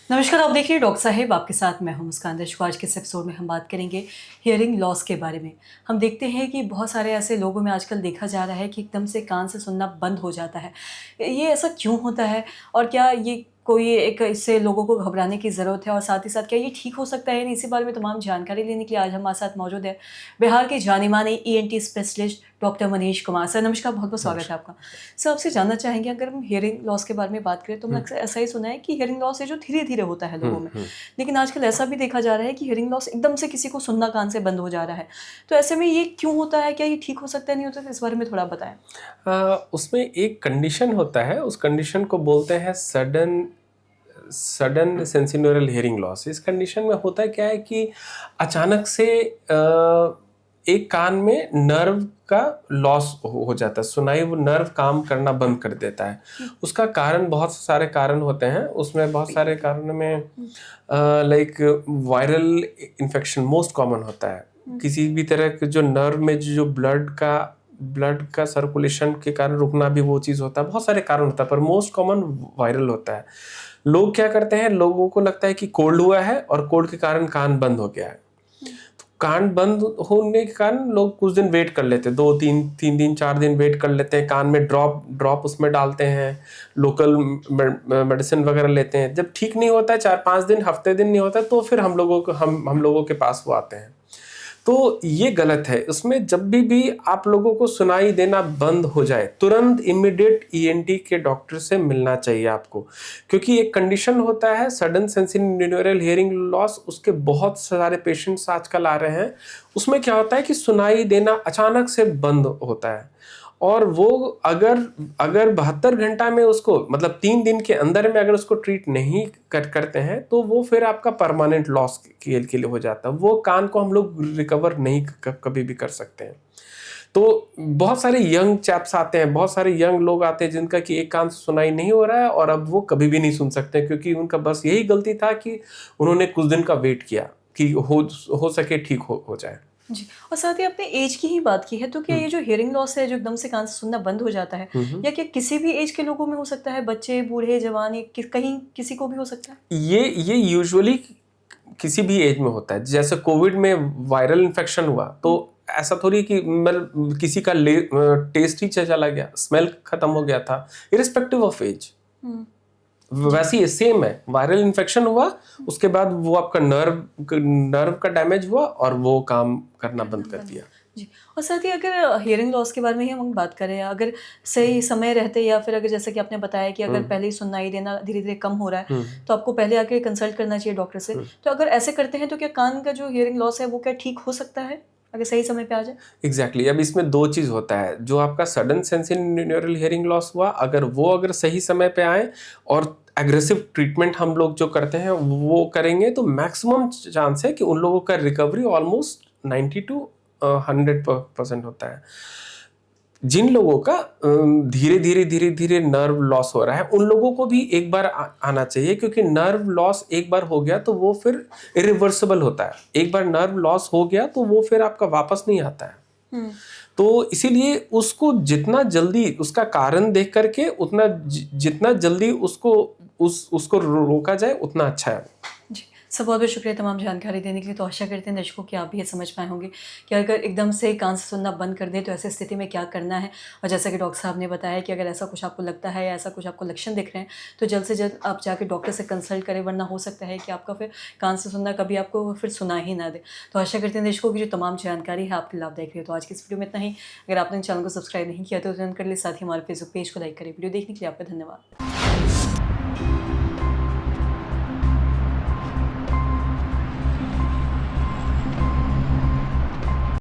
नमस्कार, आप देख रहे हैं डॉक्टर साहेब, आपके साथ मैं हूं मुस्कान। दर्शकों, आज के इस एपिसोड में हम बात करेंगे हियरिंग लॉस के बारे में। हम देखते हैं कि बहुत सारे ऐसे लोगों में आजकल देखा जा रहा है कि एकदम से कान से सुनना बंद हो जाता है। ये ऐसा क्यों होता है और क्या ये कोई एक इससे लोगों को घबराने की ज़रूरत है और साथ ही साथ क्या ये ठीक हो सकता है? इसी बारे में तमाम जानकारी लेने के लिए आज हमारे साथ मौजूद है बिहार के जाने-माने ENT specialist doctor Manish Kumar. Sir नमस्कार, बहुत-बहुत स्वागत है आपका। सर आपसे जानना चाहेंगे, अगर हम हियरिंग लॉस के बारे में बात करें तो मैंने हुँ, अक्सर ऐसा ही सुना है कि हियरिंग लॉस है जो धीरे-धीरे होता है हुँ, लोगों में। हुँ। लेकिन आजकल ऐसा भी देखा जा रहा है कि हियरिंग लॉस एकदम से किसी को सुनना कान से बंद हो जा रहा है। तो ऐसे में ये क्यों होता है? क्या ये ठीक हो सकता है, नहीं होता? तो इस बारे में थोड़ा बताएँ। उसमें एक कंडीशन होता है, उस कंडीशन को बोलते हैं sudden sudden sensorial hearing loss. इस कंडीशन में होता क्या है कि अचानक से एक कान में नर्व का लॉस हो जाता है, सुनाई वो नर्व काम करना बंद कर देता है। उसका कारण बहुत सारे कारण होते हैं, उसमें बहुत सारे कारणों में like viral infection most common होता है। किसी भी तरह के जो नर्व में जो ब्लड का सर्कुलेशन के कारण रुकना भी वो चीज़ होता है। बहुत सारे कारण होता है पर मोस्ट कॉमन वायरल होता है। लोग क्या करते हैं, लोगों को लगता है कि कोल्ड हुआ है और कोल्ड के कारण कान बंद हो गया है। तो कान बंद होने के कारण लोग कुछ दिन वेट कर लेते हैं, 2 3 दिन 4 दिन वेट कर लेते हैं। कान में ड्रॉप उसमें डालते हैं, लोकल मेडिसिन वगैरह लेते हैं। जब ठीक नहीं होता है, 4 5 दिन हफ्ते दिन नहीं होता, तो फिर हम लोगों के पास वो आते हैं। तो ये गलत है। उसमें जब भी आप लोगों को सुनाई देना बंद हो जाए, तुरंत इमीडिएट ईएनटी के डॉक्टर से मिलना चाहिए आपको, क्योंकि एक कंडीशन होता है सडन सेंसोरियल हियरिंग लॉस। उसके बहुत सारे पेशेंट्स आजकल आ रहे हैं। उसमें क्या होता है कि सुनाई देना अचानक से बंद होता है, और वो अगर अगर 72 घंटा में उसको, मतलब 3 दिन के अंदर में अगर उसको ट्रीट नहीं करते हैं, तो वो फिर आपका परमानेंट लॉस के लिए हो जाता है। वो कान को हम लोग रिकवर नहीं कभी भी कर सकते हैं। तो बहुत सारे यंग चैप्स आते हैं, बहुत सारे यंग लोग आते हैं जिनका कि एक कान से सुनाई नहीं हो रहा है और अब वो कभी भी नहीं सुन सकते, क्योंकि उनका बस यही गलती था कि उन्होंने कुछ दिन का वेट किया कि हो सके ठीक हो जाए। जी, और साथ ही आपने ऐज की ही बात की है, तो क्या हम्म, ये जो हियरिंग लॉस है, जो एकदम से कान से सुनना बंद हो जाता है, हम्म। या क्या किसी भी ऐज के लोगों में हो सकता है? बच्चे, बूढ़े, जवान, या कहीं किसी को भी हो सकता है? ये यूजुअली किसी भी एज में होता है। जैसे कोविड में वायरल इन्फेक्शन हुआ, तो ऐसा थोड़ी कि मतलब किसी का टेस्ट ही चला गया, स्मेल खत्म हो गया था, इरिस्पेक्टिव ऑफ एज। हुँ। जी। वैसे ही सेम है, वायरल इन्फेक्शन हुआ, उसके बाद वो आपका नर्व का डैमेज हुआ और वो काम करना करना बंद कर बंद। दिया। जी, और साथ ही अगर हियरिंग लॉस के बारे में ही हम बात करें, अगर सही समय रहते या फिर अगर जैसे कि आपने बताया कि अगर हम्म, पहले ही सुनाई देना धीरे-धीरे कम हो रहा है, हम्म, तो आपको पहले आके कंसल्ट करना चाहिए डॉक्टर से। हम्म। तो अगर ऐसे करते हैं तो क्या कान का जो हियरिंग लॉस है वो क्या ठीक हो सकता है? अगर सही समय पे आ जाए? एग्जैक्टली अब इसमें दो चीज होता है। जो आपका सडन सेंसोरियल हियरिंग लॉस हुआ, अगर सही समय पे आए और एग्रेसिव ट्रीटमेंट हम लोग जो करते हैं वो करेंगे, तो मैक्सिमम चांस है कि उन लोगों का रिकवरी ऑलमोस्ट 90 to 100% होता है। जिन लोगों का धीरे धीरे नर्व लॉस हो रहा है, उन लोगों को भी एक बार आना चाहिए, क्योंकि नर्व लॉस एक बार हो गया तो वो फिर इरिवर्सिबल होता है। एक बार नर्व लॉस हो गया तो वो फिर आपका वापस नहीं आता है। हुँ। तो इसीलिए उसको जितना जल्दी उसका कारण देख करके उतना जितना जल्दी उसको रोका जाए उतना अच्छा है। जी, सर बहुत-बहुत शुक्रिया तमाम जानकारी देने के लिए। तो आशा करते हैं दर्शकों कि आप भी ये समझ पाए होंगे कि अगर एकदम से कान से सुनना बंद कर दें तो ऐसी स्थिति में क्या करना है। और जैसा कि डॉक्टर साहब ने बताया कि अगर ऐसा कुछ आपको लगता है या ऐसा कुछ आपको लक्षण दिख रहे हैं, तो जल्द से जल्द आप जाके डॉक्टर से कंसल्ट करें, वरना हो सकता है कि आपका फिर कान से सुनना कभी आपको फिर सुना ही ना दे। तो आशा करते हैं दर्शकों की जो तमाम जानकारी है आपके लाभदायक रही। तो आज की इस वीडियो में इतना ही। अगर आपने चैनल को सब्सक्राइब नहीं किया तो तुरंत कर लें, साथ ही हमारे फेसबुक पेज को लाइक करें। वीडियो देखने के लिए आपका धन्यवाद।